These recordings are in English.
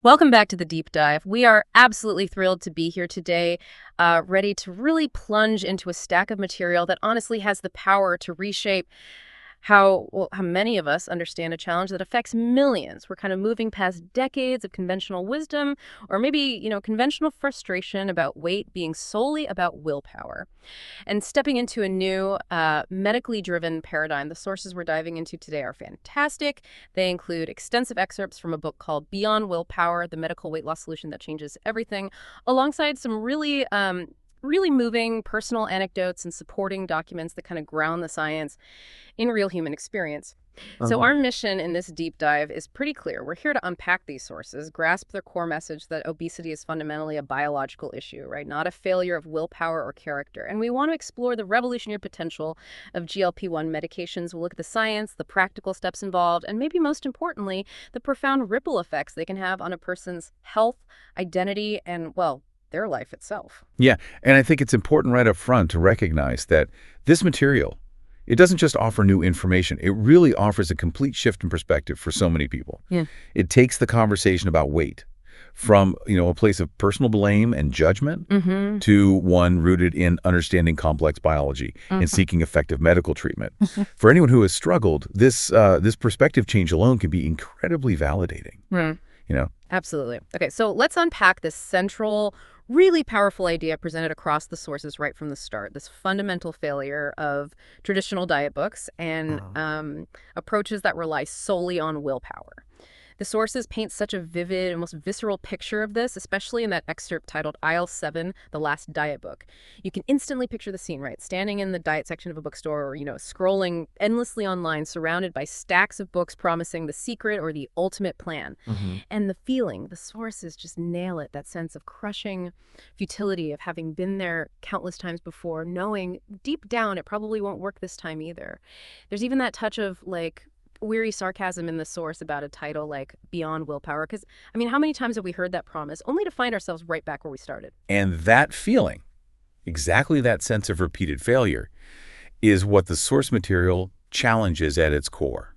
Welcome back to the deep dive. We are absolutely thrilled to be here today, ready to really plunge into a stack of material that honestly has the power to reshape how many of us understand a challenge that affects millions. We're kind of moving past decades of conventional wisdom, or maybe, conventional frustration about weight being solely about willpower, and stepping into a new, medically driven paradigm. The sources we're diving into today are fantastic. They include extensive excerpts from a book called Beyond Willpower, the medical weight loss solution that changes everything, alongside some really moving personal anecdotes and supporting documents that kind of ground the science in real human experience. So our mission in this deep dive is pretty clear. We're here to unpack these sources, grasp their core message that obesity is fundamentally a biological issue, right? Not a failure of willpower or character. And we want to explore the revolutionary potential of GLP-1 medications. We'll look at the science, the practical steps involved, and maybe most importantly, the profound ripple effects they can have on a person's health, identity, and, well, their life itself. Yeah, and I think it's important right up front to recognize that this material, it doesn't just offer new information. It really offers a complete shift in perspective for so many people. Yeah. It takes the conversation about weight from, a place of personal blame and judgment to one rooted in understanding complex biology and seeking effective medical treatment. For anyone who has struggled, this perspective change alone can be incredibly validating. Absolutely. Okay, so let's unpack this central, really powerful idea presented across the sources right from the start, this fundamental failure of traditional diet books and approaches that rely solely on willpower. The sources paint such a vivid, almost visceral picture of this, especially in that excerpt titled Aisle 7, The Last Diet Book. You can instantly picture the scene, right? Standing in the diet section of a bookstore or, scrolling endlessly online, surrounded by stacks of books promising the secret or the ultimate plan. And the feeling, the sources just nail it, that sense of crushing futility of having been there countless times before, knowing deep down it probably won't work this time either. There's even that touch of, weary sarcasm in the source about a title like Beyond Willpower. Because, how many times have we heard that promise only to find ourselves right back where we started? And that feeling, exactly that sense of repeated failure, is what the source material challenges at its core.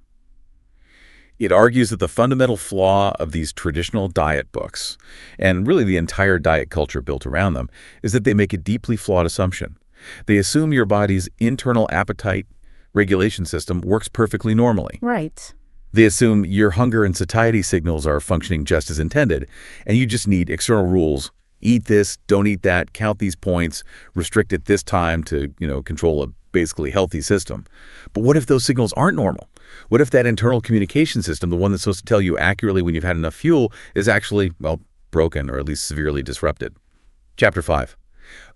It argues that the fundamental flaw of these traditional diet books, and really the entire diet culture built around them, is that they make a deeply flawed assumption. They assume your body's internal appetite regulation system works perfectly normally. Right. They assume your hunger and satiety signals are functioning just as intended, and you just need external rules. Eat this, don't eat that, count these points, restrict at this time to, control a basically healthy system. But what if those signals aren't normal? What if that internal communication system, the one that's supposed to tell you accurately when you've had enough fuel, is actually, broken or at least severely disrupted? Chapter 5.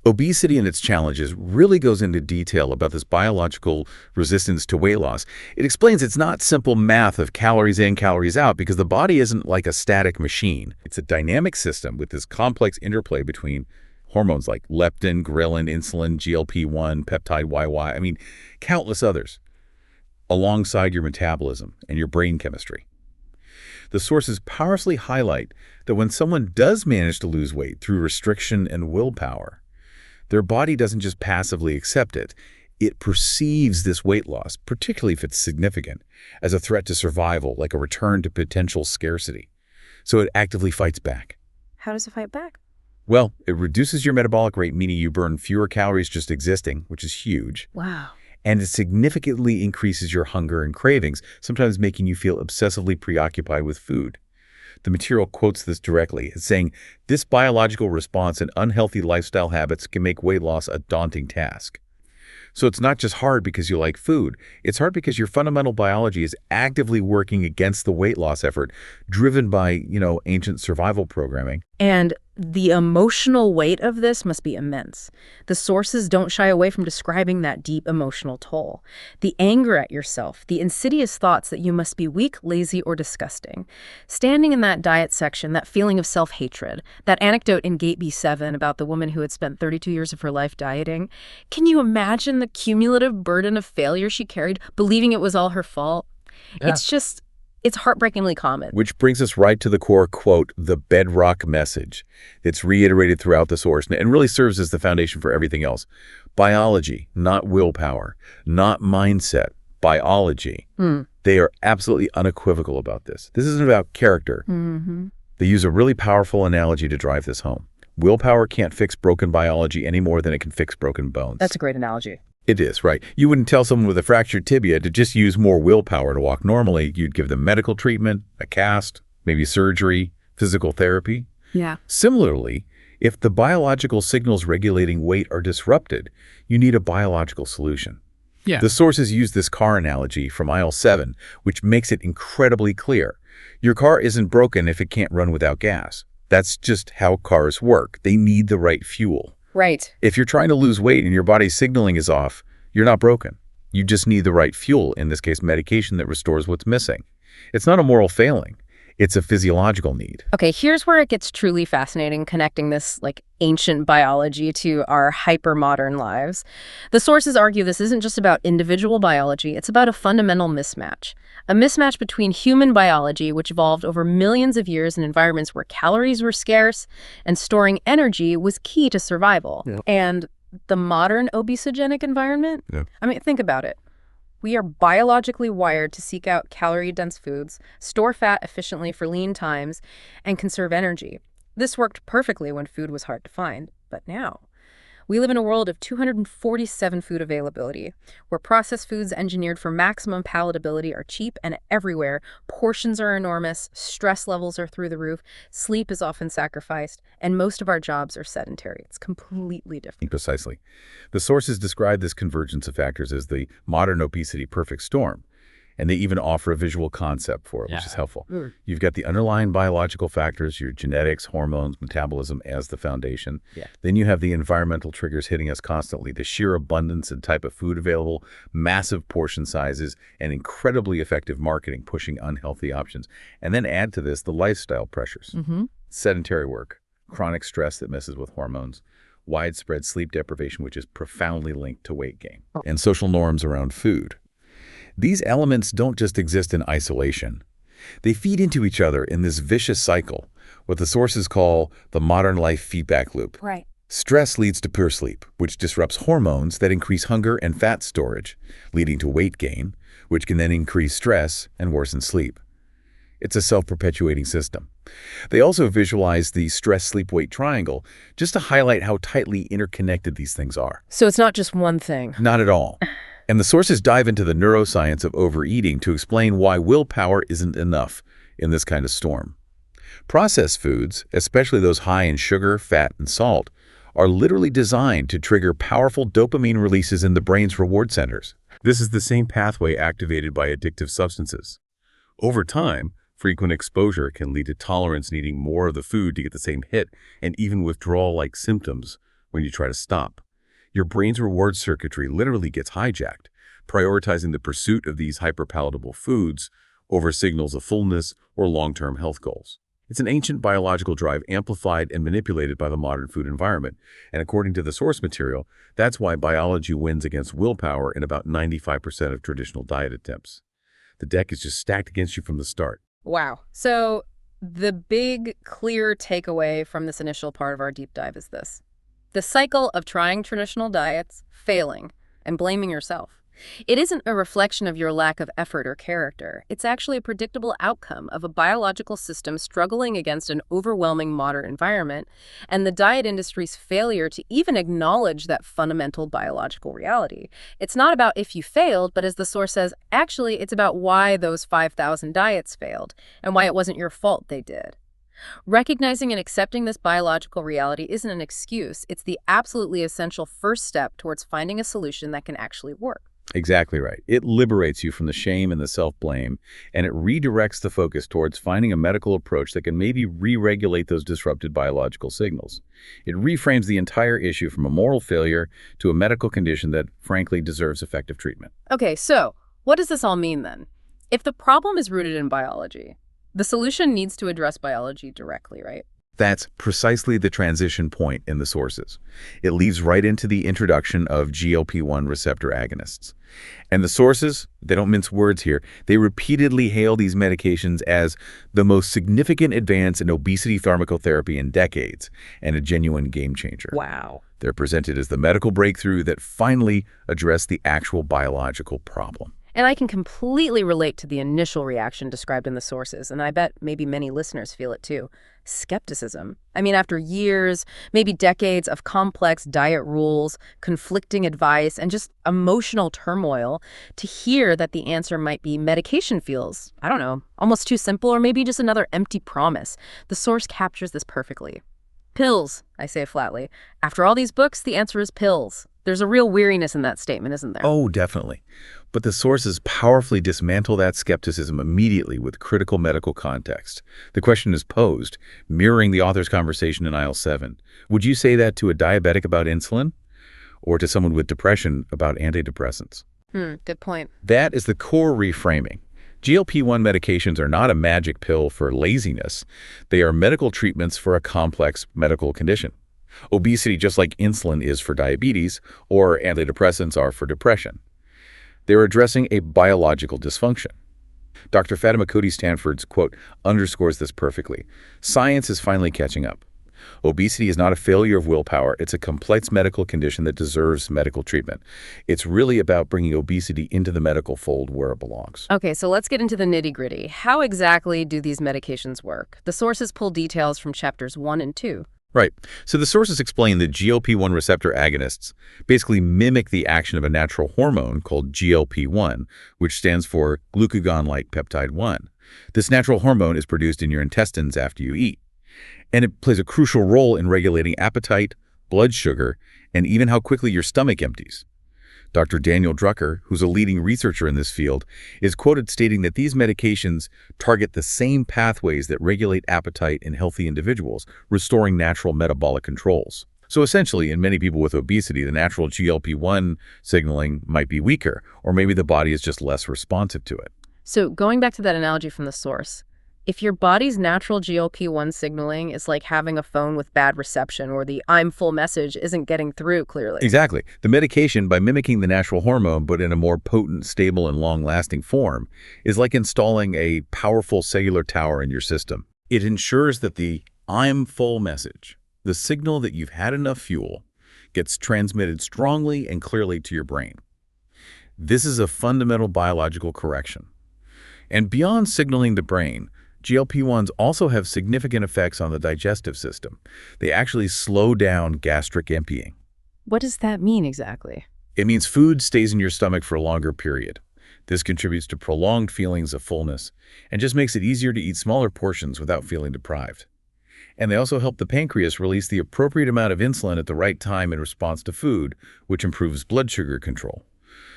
Obesity and its challenges really goes into detail about this biological resistance to weight loss. It explains it's not simple math of calories in, calories out, because the body isn't like a static machine. It's a dynamic system with this complex interplay between hormones like leptin, ghrelin, insulin, GLP-1, peptide YY, countless others, alongside your metabolism and your brain chemistry. The sources powerfully highlight that when someone does manage to lose weight through restriction and willpower, their body doesn't just passively accept it. It perceives this weight loss, particularly if it's significant, as a threat to survival, like a return to potential scarcity. So it actively fights back. How does it fight back? Well, it reduces your metabolic rate, meaning you burn fewer calories just existing, which is huge. Wow. And it significantly increases your hunger and cravings, sometimes making you feel obsessively preoccupied with food. The material quotes this directly as saying, this biological response and unhealthy lifestyle habits can make weight loss a daunting task. So it's not just hard because you like food. It's hard because your fundamental biology is actively working against the weight loss effort, driven by, ancient survival programming. And the emotional weight of this must be immense. The sources don't shy away from describing that deep emotional toll. The anger at yourself, the insidious thoughts that you must be weak, lazy, or disgusting. Standing in that diet section, that feeling of self-hatred, that anecdote in Gate B7 about the woman who had spent 32 years of her life dieting. Can you imagine the cumulative burden of failure she carried, believing it was all her fault? Yeah. It's heartbreakingly common. Which brings us right to the core, quote, the bedrock message. It's reiterated throughout the source and really serves as the foundation for everything else. Biology, not willpower, not mindset, biology. They are absolutely unequivocal about this. This isn't about character. They use a really powerful analogy to drive this home. Willpower can't fix broken biology any more than it can fix broken bones. That's a great analogy. It is, right. You wouldn't tell someone with a fractured tibia to just use more willpower to walk normally. You'd give them medical treatment, a cast, maybe surgery, physical therapy. Yeah. Similarly, if the biological signals regulating weight are disrupted, you need a biological solution. Yeah. The sources use this car analogy from aisle 7, which makes it incredibly clear. Your car isn't broken if it can't run without gas. That's just how cars work. They need the right fuel. Right. If you're trying to lose weight and your body's signaling is off, you're not broken. You just need the right fuel, in this case medication that restores what's missing. It's not a moral failing. It's a physiological need. Okay, here's where it gets truly fascinating, connecting this ancient biology to our hyper-modern lives. The sources argue this isn't just about individual biology, it's about a fundamental mismatch. A mismatch between human biology, which evolved over millions of years in environments where calories were scarce and storing energy was key to survival. Yeah. And the modern obesogenic environment? Yeah. I mean, think about it. We are biologically wired to seek out calorie-dense foods, store fat efficiently for lean times, and conserve energy. This worked perfectly when food was hard to find, but now we live in a world of 247 food availability, where processed foods engineered for maximum palatability are cheap and everywhere. Portions are enormous, stress levels are through the roof, sleep is often sacrificed, and most of our jobs are sedentary. It's completely different. Precisely. The sources describe this convergence of factors as the modern obesity perfect storm, and they even offer a visual concept for it, which is helpful. You've got the underlying biological factors, your genetics, hormones, metabolism as the foundation. Yeah. Then you have the environmental triggers hitting us constantly, the sheer abundance and type of food available, massive portion sizes, and incredibly effective marketing pushing unhealthy options. And then add to this the lifestyle pressures. Sedentary work, chronic stress that messes with hormones, widespread sleep deprivation, which is profoundly linked to weight gain, and social norms around food. These elements don't just exist in isolation. They feed into each other in this vicious cycle, what the sources call the modern life feedback loop. Right. Stress leads to poor sleep, which disrupts hormones that increase hunger and fat storage, leading to weight gain, which can then increase stress and worsen sleep. It's a self-perpetuating system. They also visualize the stress-sleep-weight triangle just to highlight how tightly interconnected these things are. So it's not just one thing. Not at all. And the sources dive into the neuroscience of overeating to explain why willpower isn't enough in this kind of storm. Processed foods, especially those high in sugar, fat, and salt, are literally designed to trigger powerful dopamine releases in the brain's reward centers. This is the same pathway activated by addictive substances. Over time, frequent exposure can lead to tolerance needing more of the food to get the same hit, and even withdrawal-like symptoms when you try to stop. Your brain's reward circuitry literally gets hijacked, prioritizing the pursuit of these hyperpalatable foods over signals of fullness or long-term health goals. It's an ancient biological drive amplified and manipulated by the modern food environment, and according to the source material, that's why biology wins against willpower in about 95% of traditional diet attempts. The deck is just stacked against you from the start. Wow. So the big, clear takeaway from this initial part of our deep dive is this. The cycle of trying traditional diets, failing, and blaming yourself. It isn't a reflection of your lack of effort or character. It's actually a predictable outcome of a biological system struggling against an overwhelming modern environment and the diet industry's failure to even acknowledge that fundamental biological reality. It's not about if you failed, but as the source says, actually, it's about why those 5,000 diets failed and why it wasn't your fault they did. Recognizing and accepting this biological reality isn't an excuse. It's the absolutely essential first step towards finding a solution that can actually work. Exactly right. It liberates you from the shame and the self-blame, and it redirects the focus towards finding a medical approach that can maybe re-regulate those disrupted biological signals. It reframes the entire issue from a moral failure to a medical condition that, frankly, deserves effective treatment. Okay, so what does this all mean then? If the problem is rooted in biology, the solution needs to address biology directly, right? That's precisely the transition point in the sources. It leads right into the introduction of GLP-1 receptor agonists. And the sources, they don't mince words here, they repeatedly hail these medications as the most significant advance in obesity pharmacotherapy in decades and a genuine game changer. Wow. They're presented as the medical breakthrough that finally addressed the actual biological problem. And I can completely relate to the initial reaction described in the sources, and I bet maybe many listeners feel it too. Skepticism. I mean, after years, maybe decades of complex diet rules, conflicting advice, and just emotional turmoil, to hear that the answer might be medication feels, I don't know, almost too simple, or maybe just another empty promise. The source captures this perfectly. Pills, I say flatly. After all these books, the answer is pills. There's a real weariness in that statement, isn't there? Oh, definitely. But the sources powerfully dismantle that skepticism immediately with critical medical context. The question is posed, mirroring the author's conversation in aisle 7. Would you say that to a diabetic about insulin, or to someone with depression about antidepressants? Good point. That is the core reframing. GLP-1 medications are not a magic pill for laziness. They are medical treatments for a complex medical condition. Obesity, just like insulin is for diabetes, or antidepressants are for depression. They're addressing a biological dysfunction. Dr. Fatima Cody-Stanford's quote underscores this perfectly. Science is finally catching up. Obesity is not a failure of willpower. It's a complex medical condition that deserves medical treatment. It's really about bringing obesity into the medical fold where it belongs. Okay, so let's get into the nitty-gritty. How exactly do these medications work? The sources pull details from chapters 1 and 2. Right. So the sources explain that GLP-1 receptor agonists basically mimic the action of a natural hormone called GLP-1, which stands for glucagon-like peptide 1. This natural hormone is produced in your intestines after you eat, and it plays a crucial role in regulating appetite, blood sugar, and even how quickly your stomach empties. Dr. Daniel Drucker, who's a leading researcher in this field, is quoted stating that these medications target the same pathways that regulate appetite in healthy individuals, restoring natural metabolic controls. So essentially, in many people with obesity, the natural GLP-1 signaling might be weaker, or maybe the body is just less responsive to it. So going back to that analogy from the source, if your body's natural GLP-1 signaling is like having a phone with bad reception, or the "I'm full" message isn't getting through clearly. Exactly. The medication, by mimicking the natural hormone but in a more potent, stable, and long-lasting form, is like installing a powerful cellular tower in your system. It ensures that the "I'm full" message, the signal that you've had enough fuel, gets transmitted strongly and clearly to your brain. This is a fundamental biological correction. And beyond signaling the brain, GLP-1s also have significant effects on the digestive system. They actually slow down gastric emptying. What does that mean exactly? It means food stays in your stomach for a longer period. This contributes to prolonged feelings of fullness and just makes it easier to eat smaller portions without feeling deprived. And they also help the pancreas release the appropriate amount of insulin at the right time in response to food, which improves blood sugar control.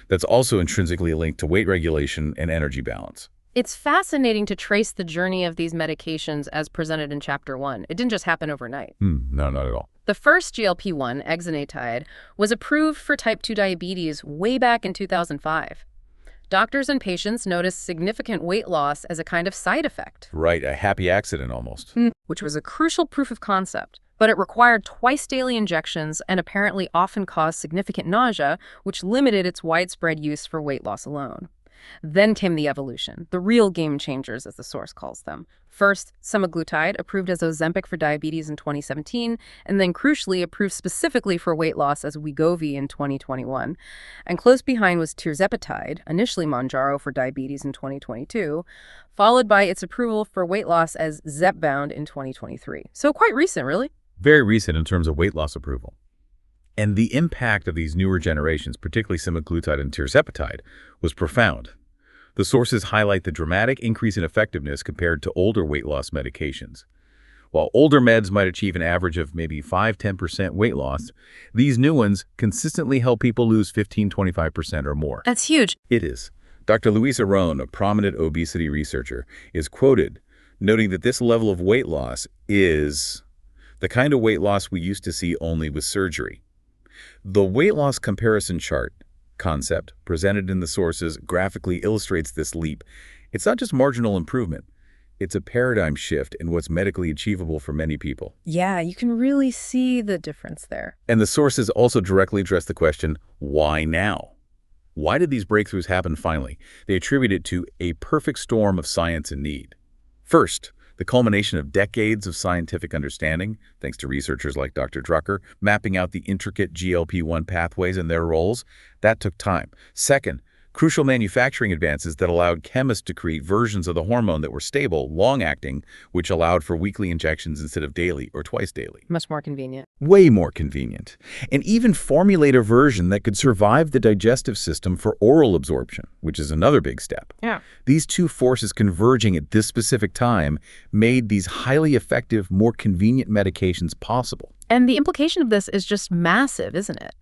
That's also intrinsically linked to weight regulation and energy balance. It's fascinating to trace the journey of these medications as presented in Chapter 1. It didn't just happen overnight. No, not at all. The first GLP-1, exenatide, was approved for type 2 diabetes way back in 2005. Doctors and patients noticed significant weight loss as a kind of side effect. Right, a happy accident almost. Which was a crucial proof of concept. But it required twice-daily injections and apparently often caused significant nausea, which limited its widespread use for weight loss alone. Then came the evolution, the real game changers, as the source calls them. First, semaglutide, approved as Ozempic for diabetes in 2017, and then crucially approved specifically for weight loss as Wegovy in 2021. And close behind was tirzepatide, initially Mounjaro for diabetes in 2022, followed by its approval for weight loss as Zepbound in 2023. So quite recent, really. Very recent in terms of weight loss approval. And the impact of these newer generations, particularly semaglutide and tirzepatide, was profound. The sources highlight the dramatic increase in effectiveness compared to older weight loss medications. While older meds might achieve an average of maybe 5–10% weight loss, these new ones consistently help people lose 15–25% or more. That's huge. It is. Dr. Louisa Rohn, a prominent obesity researcher, is quoted noting that this level of weight loss is the kind of weight loss we used to see only with surgery. The weight loss comparison chart concept presented in the sources graphically illustrates this leap. It's not just marginal improvement. It's a paradigm shift in what's medically achievable for many people. Yeah, you can really see the difference there. And the sources also directly address the question, why now? Why did these breakthroughs happen finally? They attribute it to a perfect storm of science and need. First, the culmination of decades of scientific understanding, thanks to researchers like Dr. Drucker, mapping out the intricate GLP-1 pathways and their roles. That took time. Second, Crucial manufacturing advances that allowed chemists to create versions of the hormone that were stable, long-acting, which allowed for weekly injections instead of daily or twice daily. Much more convenient. Way more convenient. And even formulate a version that could survive the digestive system for oral absorption, which is another big step. Yeah. These two forces converging at this specific time made these highly effective, more convenient medications possible. And the implication of this is just massive, isn't it?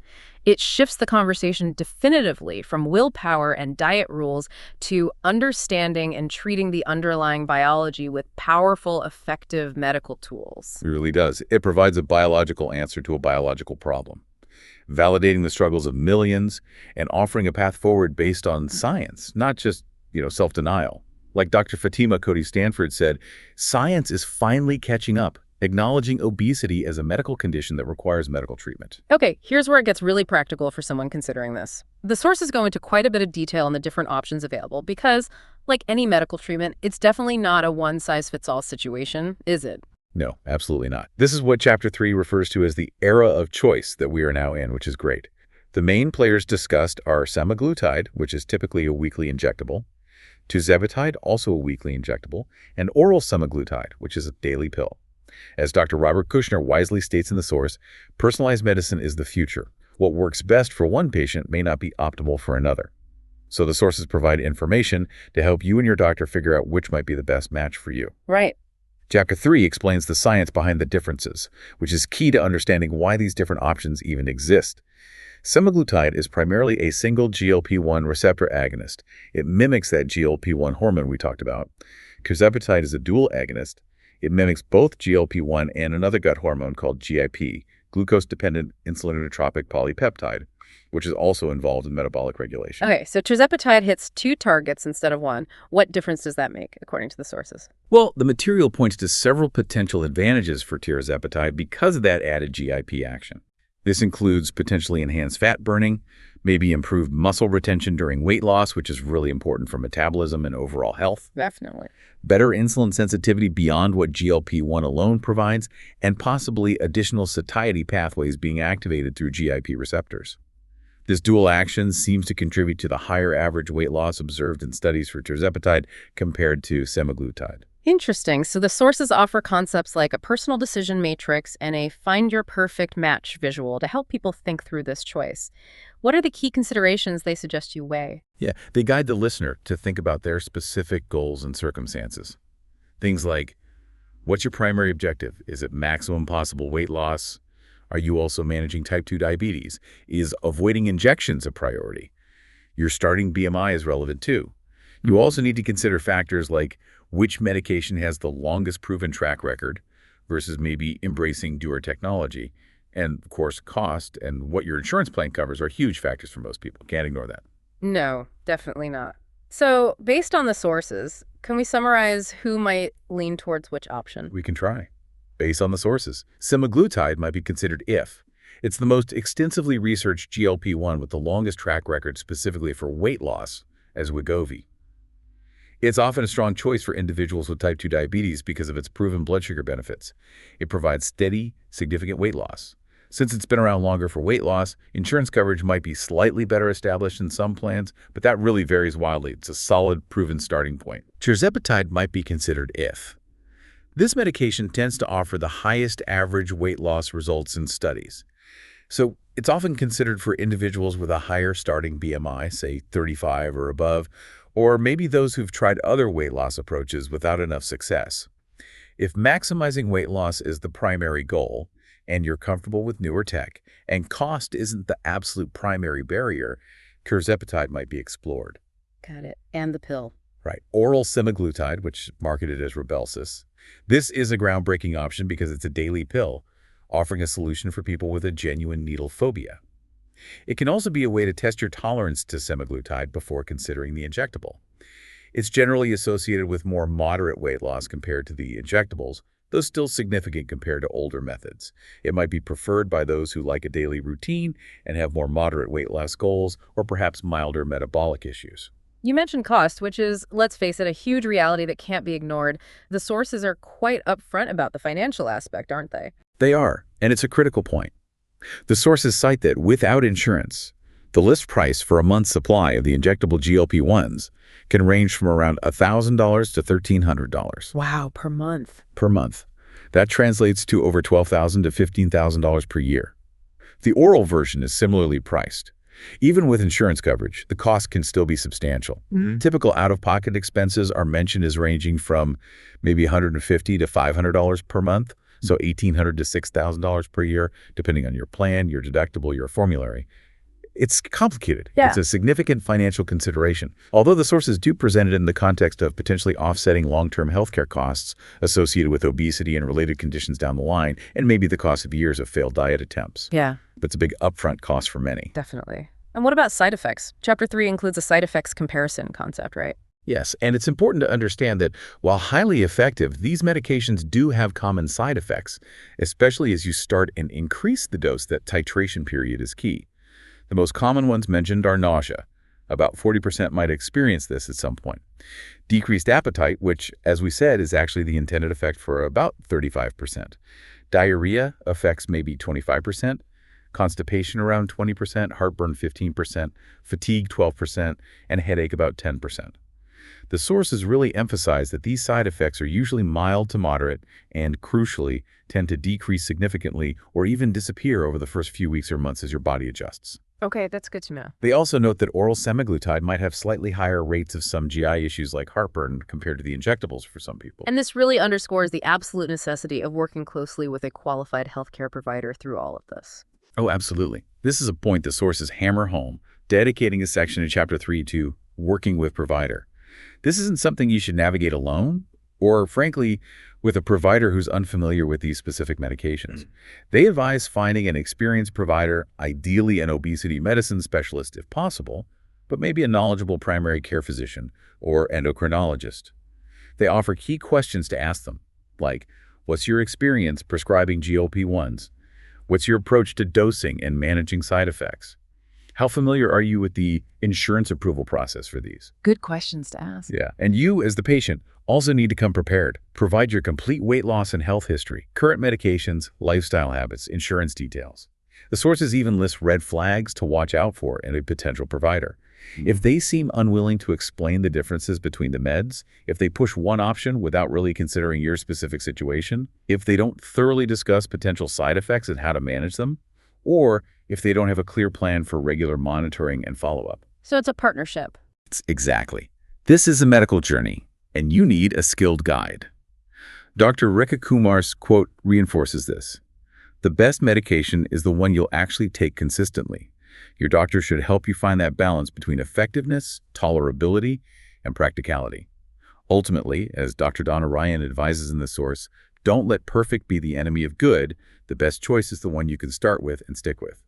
It shifts the conversation definitively from willpower and diet rules to understanding and treating the underlying biology with powerful, effective medical tools. It really does. It provides a biological answer to a biological problem, validating the struggles of millions and offering a path forward based on science, not just, self-denial. Like Dr. Fatima Cody Stanford said, science is finally catching up, acknowledging obesity as a medical condition that requires medical treatment. Okay, here's where it gets really practical for someone considering this. The sources go into quite a bit of detail on the different options available because, like any medical treatment, it's definitely not a one-size-fits-all situation, is it? No, absolutely not. This is what Chapter 3 refers to as the era of choice that we are now in, which is great. The main players discussed are semaglutide, which is typically a weekly injectable, tirzepatide, also a weekly injectable, and oral semaglutide, which is a daily pill. As Dr. Robert Kushner wisely states in the source, personalized medicine is the future. What works best for one patient may not be optimal for another. So the sources provide information to help you and your doctor figure out which might be the best match for you. Right. Chapter 3 explains the science behind the differences, which is key to understanding why these different options even exist. Semaglutide is primarily a single GLP-1 receptor agonist. It mimics that GLP-1 hormone we talked about. Tirzepatide is a dual agonist. It mimics both GLP-1 and another gut hormone called GIP, glucose-dependent insulinotropic polypeptide, which is also involved in metabolic regulation. Okay, so tirzepatide hits 2 targets instead of 1. What difference does that make, according to the sources? Well, the material points to several potential advantages for tirzepatide because of that added GIP action. This includes potentially enhanced fat burning, maybe improved muscle retention during weight loss, which is really important for metabolism and overall health. Definitely. Better insulin sensitivity beyond what GLP-1 alone provides, and possibly additional satiety pathways being activated through GIP receptors. This dual action seems to contribute to the higher average weight loss observed in studies for tirzepatide compared to semaglutide. Interesting. So the sources offer concepts like a personal decision matrix and a find your perfect match visual to help people think through this choice. What are the key considerations they suggest you weigh? Yeah, they guide the listener to think about their specific goals and circumstances. Things like, what's your primary objective? Is it maximum possible weight loss? Are you also managing type 2 diabetes? Is avoiding injections a priority? Your starting BMI is relevant too. You also need to consider factors like which medication has the longest proven track record versus maybe embracing newer technology. And, of course, cost and what your insurance plan covers are huge factors for most people. Can't ignore that. No, definitely not. So, based on the sources, can we summarize who might lean towards which option? We can try. Based on the sources, semaglutide might be considered if. It's the most extensively researched GLP-1 with the longest track record specifically for weight loss, as Wegovy. It's often a strong choice for individuals with type 2 diabetes because of its proven blood sugar benefits. It provides steady, significant weight loss. Since it's been around longer for weight loss, insurance coverage might be slightly better established in some plans, but that really varies wildly. It's a solid, proven starting point. Tirzepatide might be considered if. This medication tends to offer the highest average weight loss results in studies. So it's often considered for individuals with a higher starting BMI, say 35 or above, or maybe those who've tried other weight loss approaches without enough success. If maximizing weight loss is the primary goal, and you're comfortable with newer tech, and cost isn't the absolute primary barrier, tirzepatide might be explored. Got it. And the pill. Right. Oral semaglutide, which is marketed as Rybelsus. This is a groundbreaking option because it's a daily pill, offering a solution for people with a genuine needle phobia. It can also be a way to test your tolerance to semaglutide before considering the injectable. It's generally associated with more moderate weight loss compared to the injectables, though still significant compared to older methods. It might be preferred by those who like a daily routine and have more moderate weight loss goals, or perhaps milder metabolic issues. You mentioned cost, which is, let's face it, a huge reality that can't be ignored. The sources are quite upfront about the financial aspect, aren't they? They are, and it's a critical point. The sources cite that without insurance, The list price for a month's supply of the injectable GLP-1s can range from around $1,000 to $1,300 Wow, per month. per month. That translates to over $12,000 to $15,000 per year. The oral version is similarly priced. Even with insurance coverage, the cost can still be substantial. Typical out-of-pocket expenses are mentioned as ranging from maybe $150 to $500 per month, so $1,800 to $6,000 per year, depending on your plan, your deductible, your formulary. It's complicated. Yeah. It's a significant financial consideration. Although the sources do present it in the context of potentially offsetting long-term healthcare costs associated with obesity and related conditions down the line, and maybe the cost of years of failed diet attempts. Yeah, But it's a big upfront cost for many. definitely. And what about side effects? Chapter 3 includes a side effects comparison concept, right? Yes, and it's important to understand that while highly effective, these medications do have common side effects, especially as you start and increase the dose. That titration period is key. The most common ones mentioned are nausea. About 40% might experience this at some point. Decreased appetite, which, as we said, is actually the intended effect for about 35%. Diarrhea affects maybe 25%. Constipation around 20%, heartburn 15%, fatigue 12%, and headache about 10%. The sources really emphasize that these side effects are usually mild to moderate and, crucially, tend to decrease significantly or even disappear over the first few weeks or months as your body adjusts. Okay, that's good to know. They also note that oral semaglutide might have slightly higher rates of some GI issues like heartburn compared to the injectables for some people. And this really underscores the absolute necessity of working closely with a qualified healthcare provider through all of this. Oh, absolutely. This is a point the sources hammer home, dedicating a section in Chapter 3 to working with provider. This isn't something you should navigate alone or, frankly, with a provider who's unfamiliar with these specific medications. They advise finding an experienced provider, ideally an obesity medicine specialist if possible, but maybe a knowledgeable primary care physician or endocrinologist. They offer key questions to ask them, like, what's your experience prescribing GLP-1s? What's your approach to dosing and managing side effects? How familiar are you with the insurance approval process for these? Good questions to ask. Yeah. And you, as the patient, also need to come prepared. Provide your complete weight loss and health history, current medications, lifestyle habits, insurance details. The sources even list red flags to watch out for in a potential provider. If they seem unwilling to explain the differences between the meds, if they push one option without really considering your specific situation, if they don't thoroughly discuss potential side effects and how to manage them, or if they don't have a clear plan for regular monitoring and follow-up. So it's a partnership. Exactly. This is a medical journey, and you need a skilled guide. Dr. Rekha Kumar's quote reinforces this. The best medication is the one you'll actually take consistently. Your doctor should help you find that balance between effectiveness, tolerability, and practicality. Ultimately, as Dr. Donna Ryan advises in the source, don't let perfect be the enemy of good. The best choice is the one you can start with and stick with.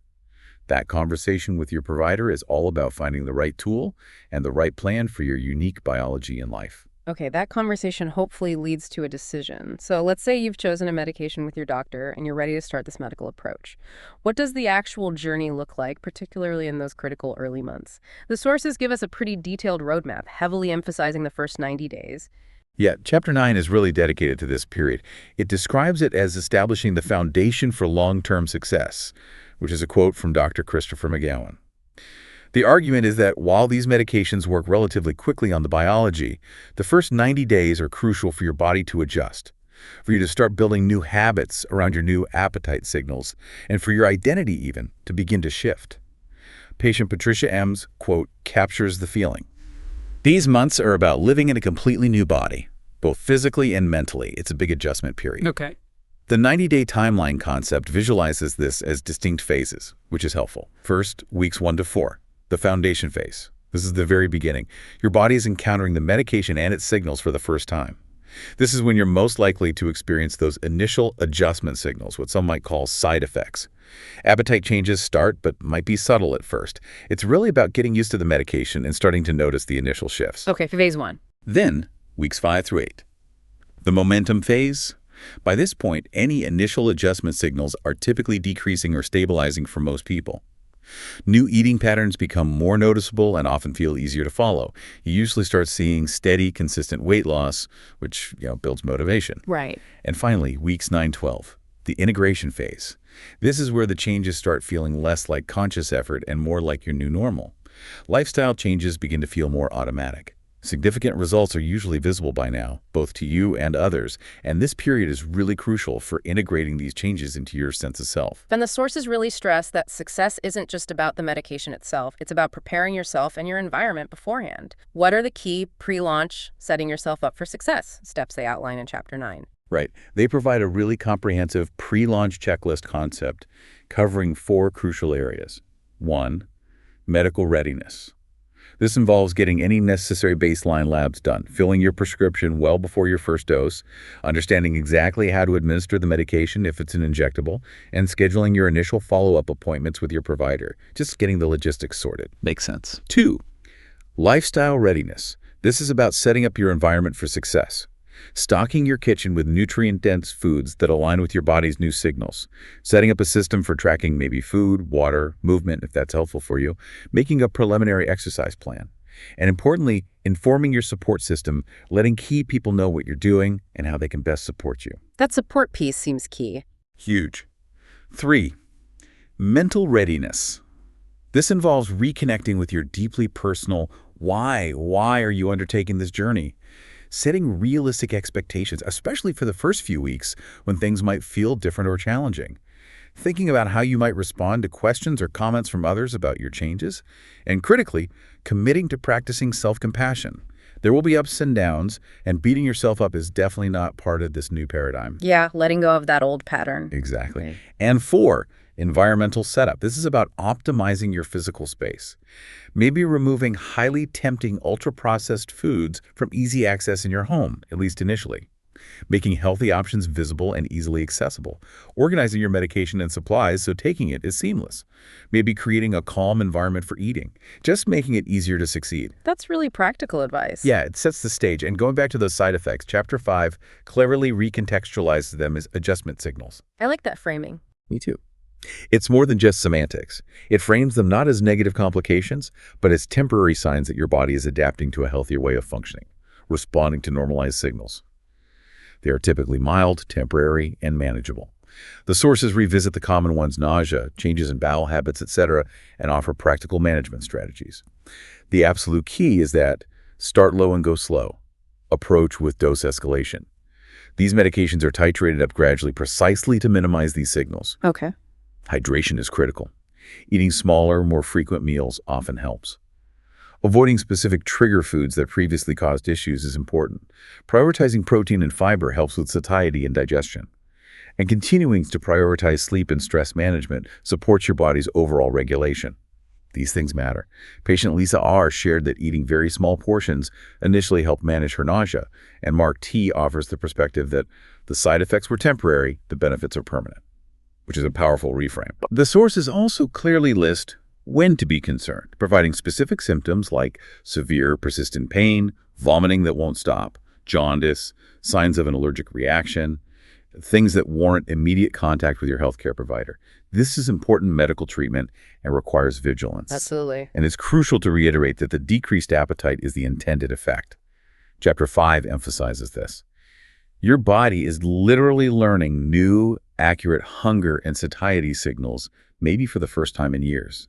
That conversation with your provider is all about finding the right tool and the right plan for your unique biology and life. Okay, that conversation hopefully leads to a decision. So let's say you've chosen a medication with your doctor and you're ready to start this medical approach. What does the actual journey look like, particularly in those critical early months? The sources give us a pretty detailed roadmap, heavily emphasizing the first 90 days. Yeah, Chapter 9 is really dedicated to this period. It describes it as establishing the foundation for long-term success, which is a quote from Dr. Christopher McGowan. The argument is that while these medications work relatively quickly on the biology, the first 90 days are crucial for your body to adjust, for you to start building new habits around your new appetite signals, and for your identity even to begin to shift. Patient Patricia M's quote captures the feeling. These months are about living in a completely new body, both physically and mentally. It's a big adjustment period. Okay. The 90-day timeline concept visualizes this as distinct phases, which is helpful. First, weeks 1 to 4, the foundation phase. This is the very beginning. Your body is encountering the medication and its signals for the first time. This is when you're most likely to experience those initial adjustment signals, what some might call side effects. Appetite changes start, but might be subtle at first. It's really about getting used to the medication and starting to notice the initial shifts. Okay, for phase 1. Then, weeks 5 through 8. The momentum phase. By this point, any initial adjustment signals are typically decreasing or stabilizing for most people. New eating patterns become more noticeable and often feel easier to follow. You usually start seeing steady, consistent weight loss, which builds motivation. Right. And finally, weeks 9-12. the integration phase. This is where the changes start feeling less like conscious effort and more like your new normal. Lifestyle changes begin to feel more automatic. Significant results are usually visible by now, both to you and others, and this period is really crucial for integrating these changes into your sense of self. Then the sources really stress that success isn't just about the medication itself. It's about preparing yourself and your environment beforehand. What are the key pre-launch, setting yourself up for success steps they outline in Chapter 9? Right. They provide a really comprehensive pre-launch checklist concept covering 4 crucial areas. 1. Medical readiness. This involves getting any necessary baseline labs done, filling your prescription well before your first dose, understanding exactly how to administer the medication if it's an injectable, and scheduling your initial follow-up appointments with your provider, just getting the logistics sorted. Makes sense. 2. Lifestyle readiness. This is about setting up your environment for success. Stocking your kitchen with nutrient-dense foods that align with your body's new signals. Setting up a system for tracking maybe food, water, movement, if that's helpful for you. Making a preliminary exercise plan. And importantly, informing your support system, letting key people know what you're doing and how they can best support you. That support piece seems key. Huge. 3. Mental readiness. This involves reconnecting with your deeply personal why. Why are you undertaking this journey? Setting realistic expectations, especially for the first few weeks when things might feel different or challenging. Thinking about how you might respond to questions or comments from others about your changes. And critically, committing to practicing self-compassion. There will be ups and downs, and beating yourself up is definitely not part of this new paradigm. Yeah, letting go of that old pattern. Exactly. Right. And 4, environmental setup. This is about optimizing your physical space. Maybe removing highly tempting ultra-processed foods from easy access in your home, at least initially. Making healthy options visible and easily accessible. Organizing your medication and supplies so taking it is seamless. Maybe creating a calm environment for eating. Just making it easier to succeed. That's really practical advice. Yeah, it sets the stage. And going back to those side effects, Chapter 5 cleverly recontextualizes them as adjustment signals. I like that framing. Me too. It's more than just semantics. It frames them not as negative complications, but as temporary signs that your body is adapting to a healthier way of functioning, responding to normalized signals. They are typically mild, temporary, and manageable. The sources revisit the common ones: nausea, changes in bowel habits, etc., and offer practical management strategies. The absolute key is that start low and go slow. Approach with dose escalation. These medications are titrated up gradually precisely to minimize these signals. Okay. Hydration is critical. Eating smaller, more frequent meals often helps. Avoiding specific trigger foods that previously caused issues is important. Prioritizing protein and fiber helps with satiety and digestion. And continuing to prioritize sleep and stress management supports your body's overall regulation. These things matter. Patient Lisa R. shared that eating very small portions initially helped manage her nausea, and Mark T. offers the perspective that the side effects were temporary, the benefits are permanent, which is a powerful reframe. The sources also clearly list when to be concerned, providing specific symptoms like severe persistent pain, vomiting that won't stop, jaundice, signs of an allergic reaction, things that warrant immediate contact with your healthcare provider. This is important medical treatment and requires vigilance. Absolutely. And it's crucial to reiterate that the decreased appetite is the intended effect. Chapter 5 emphasizes this. Your body is literally learning new, accurate hunger and satiety signals, maybe for the first time in years.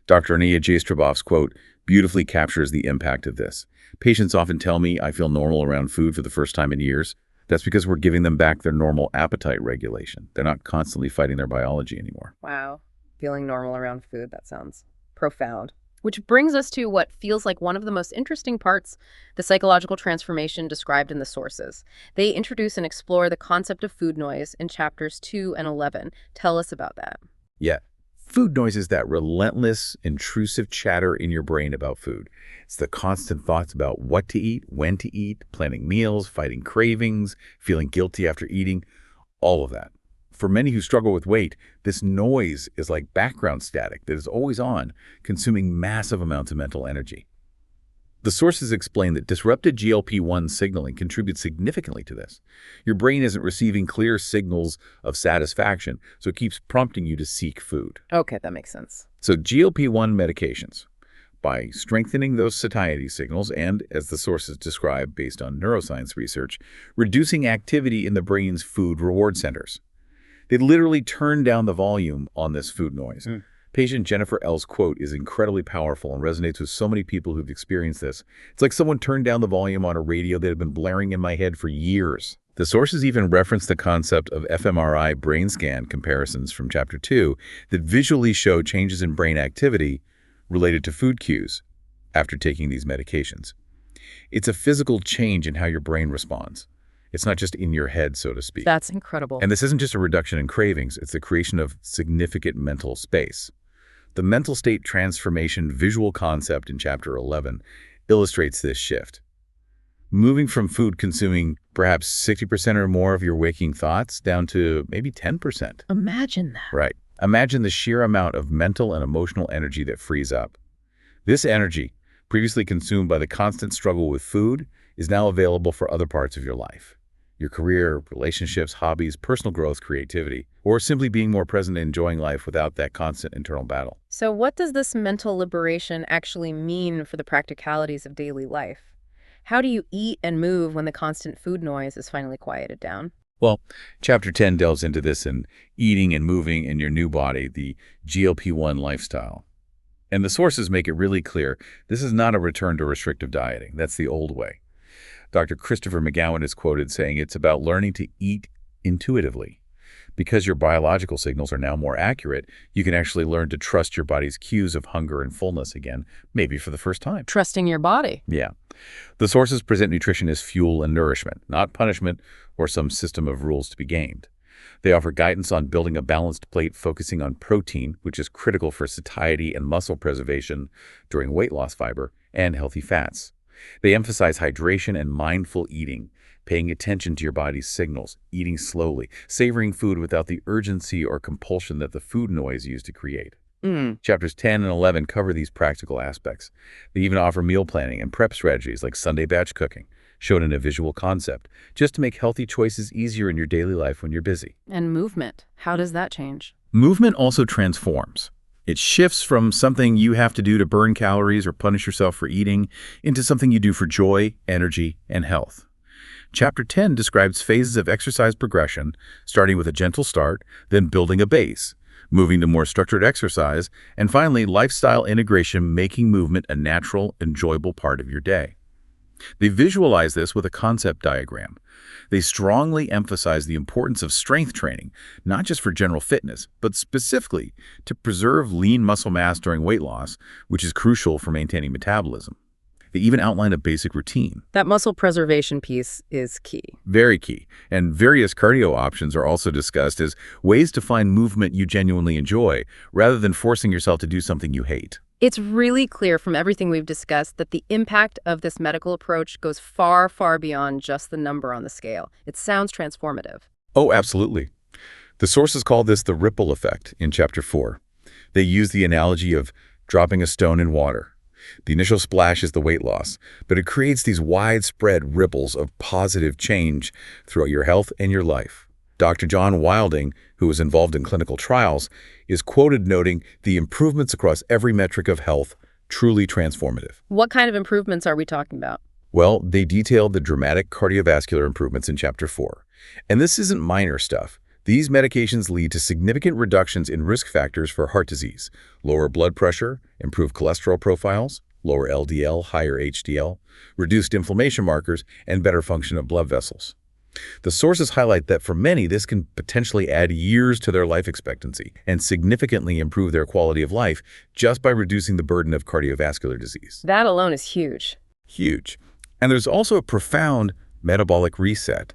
Dr. Ania Jastrabov's quote beautifully captures the impact of this. Patients often tell me I feel normal around food for the first time in years. That's because we're giving them back their normal appetite regulation. They're not constantly fighting their biology anymore. Wow. Feeling normal around food. That sounds profound. Which brings us to what feels like one of the most interesting parts, the psychological transformation described in the sources. They introduce and explore the concept of food noise in chapters 2 and 11. Tell us about that. Yeah. Food noise is that relentless, intrusive chatter in your brain about food. It's the constant thoughts about what to eat, when to eat, planning meals, fighting cravings, feeling guilty after eating, all of that. For many who struggle with weight, this noise is like background static that is always on, consuming massive amounts of mental energy. The sources explain that disrupted GLP-1 signaling contributes significantly to this. Your brain isn't receiving clear signals of satisfaction, so it keeps prompting you to seek food. Okay, that makes sense. So GLP-1 medications, by strengthening those satiety signals and, as the sources describe based on neuroscience research, reducing activity in the brain's food reward centers. They literally turn down the volume on this food noise. Patient Jennifer L's quote is incredibly powerful and resonates with so many people who've experienced this. It's like someone turned down the volume on a radio that had been blaring in my head for years. The sources even reference the concept of fMRI brain scan comparisons from Chapter 2 that visually show changes in brain activity related to food cues after taking these medications. It's a physical change in how your brain responds. It's not just in your head, so to speak. That's incredible. And this isn't just a reduction in cravings, it's the creation of significant mental space. The mental state transformation visual concept in Chapter 11 illustrates this shift. Moving from food consuming perhaps 60% or more of your waking thoughts down to maybe 10%. Imagine that. Right. Imagine the sheer amount of mental and emotional energy that frees up. This energy, previously consumed by the constant struggle with food, is now available for other parts of your life. Your career, relationships, hobbies, personal growth, creativity, or simply being more present and enjoying life without that constant internal battle. So what does this mental liberation actually mean for the practicalities of daily life? How do you eat and move when the constant food noise is finally quieted down? Well, Chapter 10 delves into this in eating and moving in your new body, the GLP-1 lifestyle. And the sources make it really clear this is not a return to restrictive dieting. That's the old way. Dr. Christopher McGowan is quoted saying it's about learning to eat intuitively. Because your biological signals are now more accurate, you can actually learn to trust your body's cues of hunger and fullness again, maybe for the first time. Trusting your body. Yeah. The sources present nutrition as fuel and nourishment, not punishment or some system of rules to be gamed. They offer guidance on building a balanced plate focusing on protein, which is critical for satiety and muscle preservation during weight loss fiber, and healthy fats. They emphasize hydration and mindful eating, paying attention to your body's signals, eating slowly, savoring food without the urgency or compulsion that the food noise used to create. Chapters 10 and 11 cover these practical aspects. They even offer meal planning and prep strategies like Sunday batch cooking, shown in a visual concept, just to make healthy choices easier in your daily life when you're busy. And movement. How does that change? Movement also transforms. It shifts from something you have to do to burn calories or punish yourself for eating into something you do for joy, energy, and health. Chapter 10 describes phases of exercise progression, starting with a gentle start, then building a base, moving to more structured exercise, and finally lifestyle integration, making movement a natural, enjoyable part of your day. They visualize this with a concept diagram. They strongly emphasize the importance of strength training, not just for general fitness, but specifically to preserve lean muscle mass during weight loss, which is crucial for maintaining metabolism. They even outline a basic routine. That muscle preservation piece is key. Very key. And various cardio options are also discussed as ways to find movement you genuinely enjoy, rather than forcing yourself to do something you hate. It's really clear from everything we've discussed that the impact of this medical approach goes far, far beyond just the number on the scale. It sounds transformative. Oh, absolutely. The sources call this the ripple effect in Chapter 4. They use the analogy of dropping a stone in water. The initial splash is the weight loss, but it creates these widespread ripples of positive change throughout your health and your life. Dr. John Wilding, who was involved in clinical trials, is quoted noting the improvements across every metric of health, truly transformative. What kind of improvements are we talking about? Well, they detailed the dramatic cardiovascular improvements in Chapter 4. And this isn't minor stuff. These medications lead to significant reductions in risk factors for heart disease, lower blood pressure, improved cholesterol profiles, lower LDL, higher HDL, reduced inflammation markers, and better function of blood vessels. The sources highlight that for many, this can potentially add years to their life expectancy and significantly improve their quality of life just by reducing the burden of cardiovascular disease. That alone is huge. Huge. And there's also a profound metabolic reset.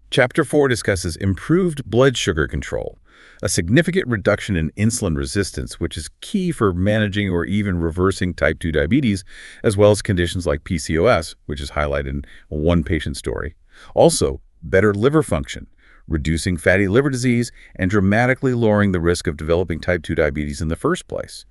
Chapter 4 discusses improved blood sugar control, a significant reduction in insulin resistance, which is key for managing or even reversing type 2 diabetes, as well as conditions like PCOS, which is highlighted in one patient story. Also, better liver function, reducing fatty liver disease, and dramatically lowering the risk of developing type 2 diabetes in the first place.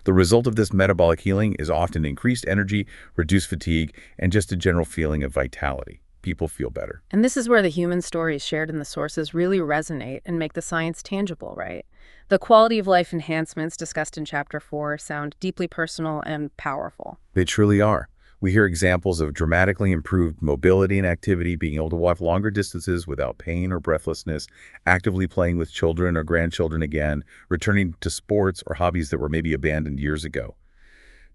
The result of this metabolic healing is often increased energy, reduced fatigue, and just a general feeling of vitality. People feel better. And this is where the human stories shared in the sources really resonate and make the science tangible, right? The quality of life enhancements discussed in Chapter 4 sound deeply personal and powerful. They truly are. We hear examples of dramatically improved mobility and activity, being able to walk longer distances without pain or breathlessness, actively playing with children or grandchildren again, returning to sports or hobbies that were maybe abandoned years ago.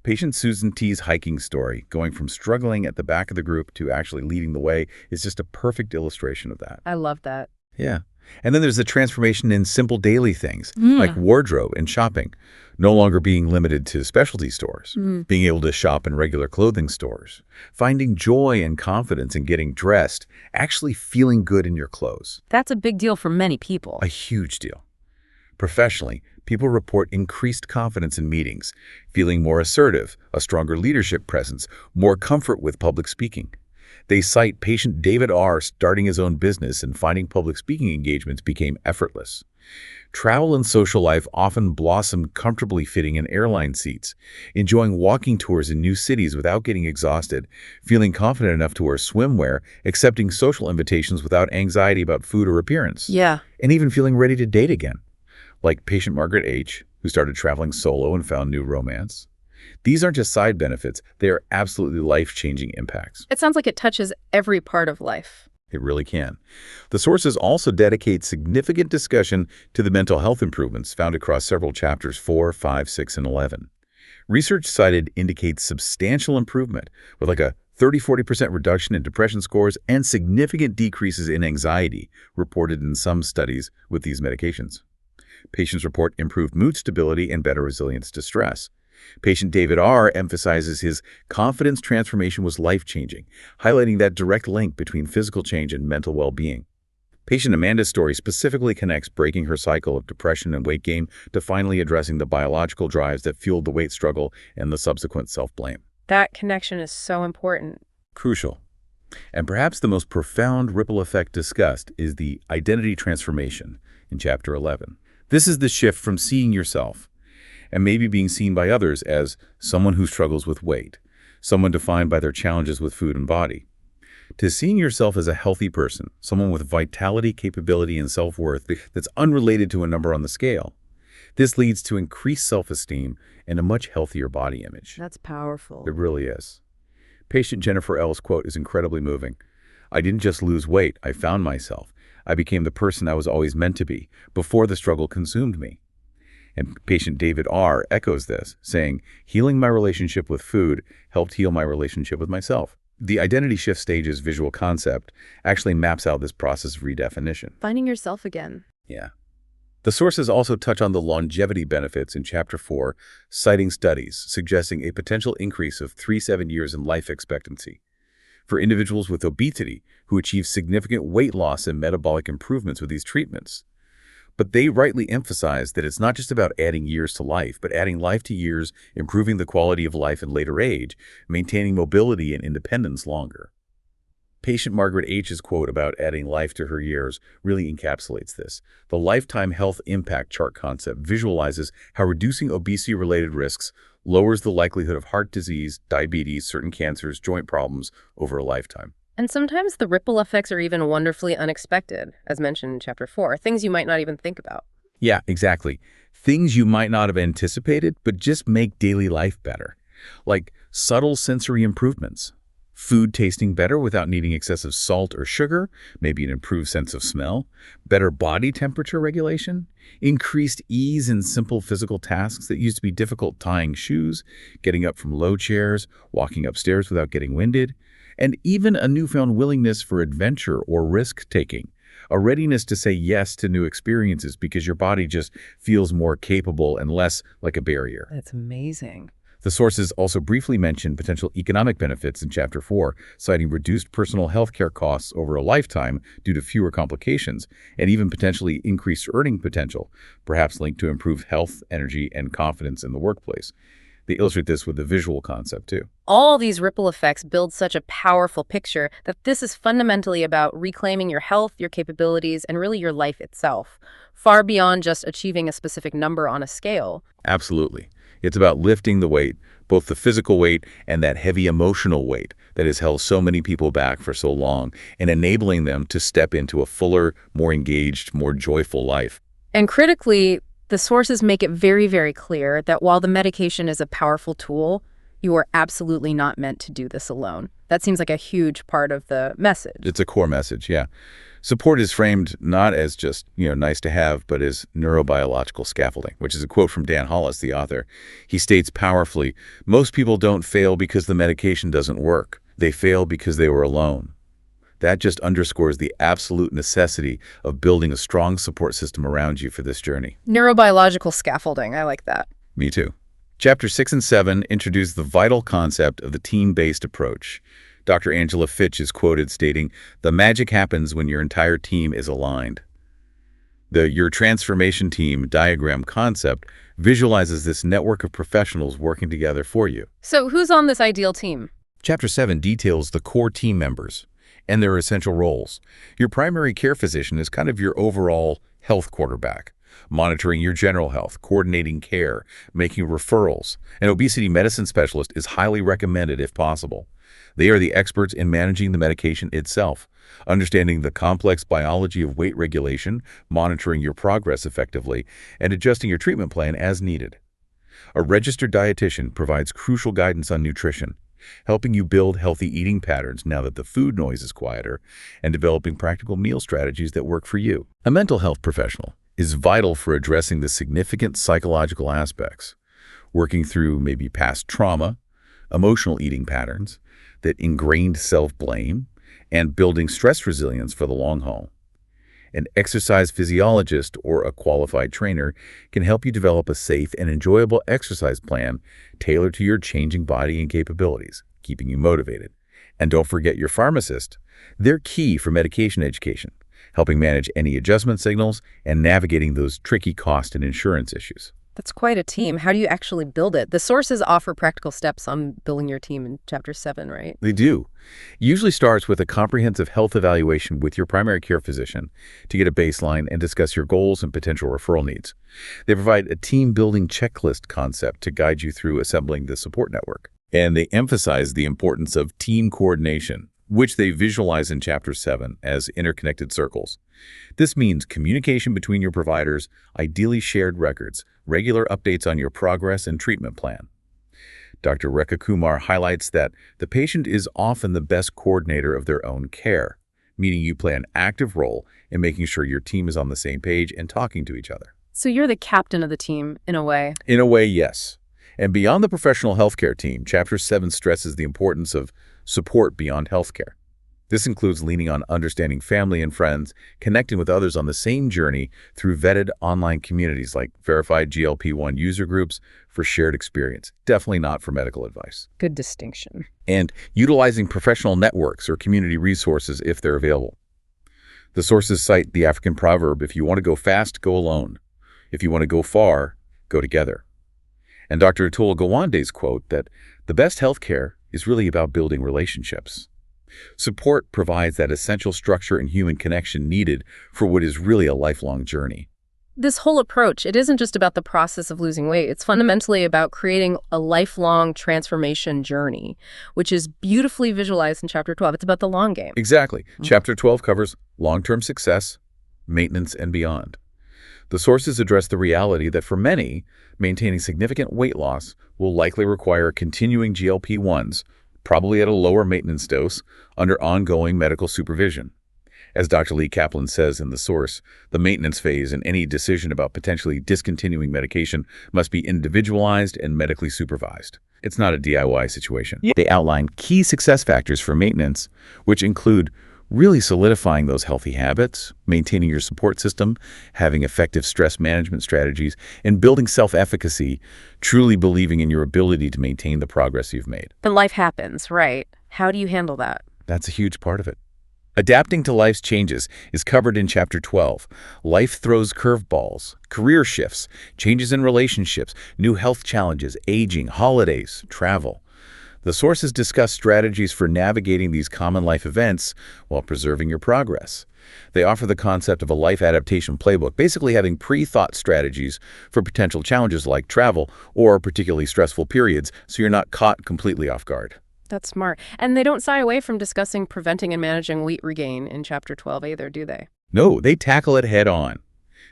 Patient Susan T's hiking story, going from struggling at the back of the group to actually leading the way, is just a perfect illustration of that. I love that. Yeah. And then there's the transformation in simple daily things, like Mm. wardrobe and shopping, no longer being limited to specialty stores, Mm. being able to shop in regular clothing stores, finding joy and confidence in getting dressed, actually feeling good in your clothes. That's a big deal for many people. A huge deal. Professionally, people report increased confidence in meetings, feeling more assertive, a stronger leadership presence, more comfort with public speaking. They cite patient David R. starting his own business and finding public speaking engagements became effortless. Travel and social life often blossom comfortably fitting in airline seats, enjoying walking tours in new cities without getting exhausted, feeling confident enough to wear swimwear, accepting social invitations without anxiety about food or appearance, Yeah. and even feeling ready to date again, like patient Margaret H., who started traveling solo and found new romance. These aren't just side benefits, they are absolutely life-changing impacts. It sounds like it touches every part of life. It really can. The sources also dedicate significant discussion to the mental health improvements found across several chapters 4, 5, 6, and 11. Research cited indicates substantial improvement, with like a 30–40% reduction in depression scores and significant decreases in anxiety reported in some studies with these medications. Patients report improved mood stability and better resilience to stress. Patient David R. emphasizes his confidence transformation was life-changing, highlighting that direct link between physical change and mental well-being. Patient Amanda's story specifically connects breaking her cycle of depression and weight gain to finally addressing the biological drives that fueled the weight struggle and the subsequent self-blame. That connection is so important. Crucial. And perhaps the most profound ripple effect discussed is the identity transformation in Chapter 11. This is the shift from seeing yourself and maybe being seen by others as someone who struggles with weight, someone defined by their challenges with food and body, to seeing yourself as a healthy person, someone with vitality, capability, and self-worth that's unrelated to a number on the scale. This leads to increased self-esteem and a much healthier body image. That's powerful. It really is. Patient Jennifer L's quote is incredibly moving. "I didn't just lose weight, I found myself. I became the person I was always meant to be, before the struggle consumed me." And patient David R. echoes this, saying, "Healing my relationship with food helped heal my relationship with myself." The identity shift stage's visual concept actually maps out this process of redefinition. Finding yourself again. Yeah. The sources also touch on the longevity benefits in Chapter 4, citing studies suggesting a potential increase of 3–7 years in life expectancy. For individuals with obesity who achieve significant weight loss and metabolic improvements with these treatments. But they rightly emphasize that it's not just about adding years to life, but adding life to years, improving the quality of life in later age, maintaining mobility and independence longer. Patient Margaret H.'s quote about adding life to her years really encapsulates this. The lifetime health impact chart concept visualizes how reducing obesity-related risks lowers the likelihood of heart disease, diabetes, certain cancers, joint problems over a lifetime. And sometimes the ripple effects are even wonderfully unexpected, as mentioned in Chapter 4, things you might not even think about. Yeah, exactly. Things you might not have anticipated, but just make daily life better. Like subtle sensory improvements. Food tasting better without needing excessive salt or sugar, maybe an improved sense of smell, better body temperature regulation, increased ease in simple physical tasks that used to be difficult, tying shoes, getting up from low chairs, walking upstairs without getting winded, and even a newfound willingness for adventure or risk-taking, a readiness to say yes to new experiences because your body just feels more capable and less like a barrier. That's amazing. The sources also briefly mention potential economic benefits in Chapter 4, citing reduced personal health care costs over a lifetime due to fewer complications, and even potentially increased earning potential, perhaps linked to improved health, energy, and confidence in the workplace. They illustrate this with the visual concept, too. All these ripple effects build such a powerful picture that this is fundamentally about reclaiming your health, your capabilities, and really your life itself, far beyond just achieving a specific number on a scale. Absolutely. It's about lifting the weight, both the physical weight and that heavy emotional weight that has held so many people back for so long, and enabling them to step into a fuller, more engaged, more joyful life. And critically, the sources make it very, very clear that while the medication is a powerful tool, You are absolutely not meant to do this alone. That seems like a huge part of the message. It's a core message, yeah. Support is framed not as just, nice to have, but as neurobiological scaffolding, which is a quote from Dan Hollis, the author. He states powerfully, most people don't fail because the medication doesn't work. They fail because they were alone. That just underscores the absolute necessity of building a strong support system around you for this journey. Neurobiological scaffolding. I like that. Me too. Chapter 6 and 7 introduce the vital concept of the team-based approach. Dr. Angela Fitch is quoted stating, "The magic happens when your entire team is aligned." Your transformation team diagram concept visualizes this network of professionals working together for you. So who's on this ideal team? Chapter 7 details the core team members and their essential roles. Your primary care physician is kind of your overall health quarterback, monitoring your general health, coordinating care, making referrals. An obesity medicine specialist is highly recommended if possible. They are the experts in managing the medication itself, understanding the complex biology of weight regulation, monitoring your progress effectively, and adjusting your treatment plan as needed. A registered dietitian provides crucial guidance on nutrition, helping you build healthy eating patterns now that the food noise is quieter, and developing practical meal strategies that work for you. A mental health professional is vital for addressing the significant psychological aspects, working through maybe past trauma, emotional eating patterns, that ingrained self-blame, and building stress resilience for the long haul. An exercise physiologist or a qualified trainer can help you develop a safe and enjoyable exercise plan tailored to your changing body and capabilities, keeping you motivated. And don't forget your pharmacist. They're key for medication education, helping manage any adjustment signals and navigating those tricky cost and insurance issues. That's quite a team. How do you actually build it? The sources offer practical steps on building your team in Chapter 7, right? They do. It usually starts with a comprehensive health evaluation with your primary care physician to get a baseline and discuss your goals and potential referral needs. They provide a team-building checklist concept to guide you through assembling the support network. And they emphasize the importance of team coordination, which they visualize in Chapter 7 as interconnected circles. This means communication between your providers, ideally shared records, regular updates on your progress and treatment plan. Dr. Rekha Kumar highlights that the patient is often the best coordinator of their own care, meaning you play an active role in making sure your team is on the same page and talking to each other. So you're the captain of the team, in a way. In a way, yes. And beyond the professional healthcare team, Chapter 7 stresses the importance of support beyond healthcare. This includes leaning on understanding family and friends, connecting with others on the same journey through vetted online communities like verified GLP-1 user groups for shared experience, definitely not for medical advice. Good distinction. And utilizing professional networks or community resources if they're available. The sources cite the African proverb, if you want to go fast, go alone. If you want to go far, go together. And Dr. Atul Gawande's quote that the best healthcare is really about building relationships. Support provides that essential structure and human connection needed for what is really a lifelong journey. This whole approach, it isn't just about the process of losing weight. It's fundamentally about creating a lifelong transformation journey, which is beautifully visualized in Chapter 12. It's about the long game. Exactly. Chapter 12 covers long-term success, maintenance, and beyond. The sources address the reality that for many, maintaining significant weight loss will likely require continuing GLP-1s, probably at a lower maintenance dose, under ongoing medical supervision. As Dr. Lee Kaplan says in the source, the maintenance phase in any decision about potentially discontinuing medication must be individualized and medically supervised. It's not a DIY situation. They outline key success factors for maintenance, which include really solidifying those healthy habits, maintaining your support system, having effective stress management strategies, and building self-efficacy, truly believing in your ability to maintain the progress you've made. And life happens, right? How do you handle that? That's a huge part of it. Adapting to life's changes is covered in Chapter 12. Life throws curveballs, career shifts, changes in relationships, new health challenges, aging, holidays, travel. The sources discuss strategies for navigating these common life events while preserving your progress. They offer the concept of a life adaptation playbook, basically having pre-thought strategies for potential challenges like travel or particularly stressful periods, so you're not caught completely off guard. That's smart. And they don't shy away from discussing preventing and managing weight regain in Chapter 12 either, do they? No, they tackle it head on.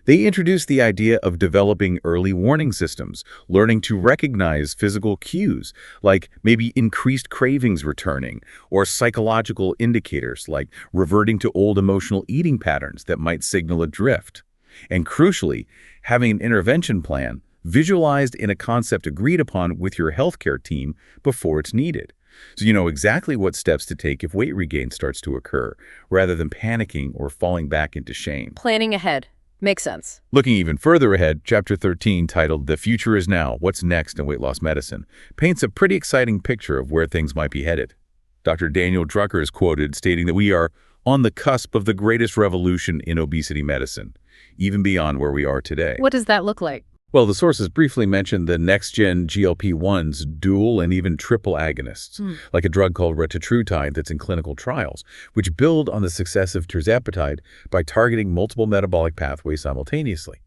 They introduced the idea of developing early warning systems, learning to recognize physical cues, like maybe increased cravings returning, or psychological indicators like reverting to old emotional eating patterns that might signal a drift. And crucially, having an intervention plan visualized in a concept agreed upon with your healthcare team before it's needed. So you know exactly what steps to take if weight regain starts to occur, rather than panicking or falling back into shame. Planning ahead. Makes sense. Looking even further ahead, Chapter 13, titled The Future is Now, What's Next in Weight Loss Medicine, paints a pretty exciting picture of where things might be headed. Dr. Daniel Drucker is quoted stating that we are on the cusp of the greatest revolution in obesity medicine, even beyond where we are today. What does that look like? Well, the sources briefly mentioned the next-gen GLP-1s, dual and even triple agonists, like a drug called retatrutide that's in clinical trials, which build on the success of tirzepatide by targeting multiple metabolic pathways simultaneously.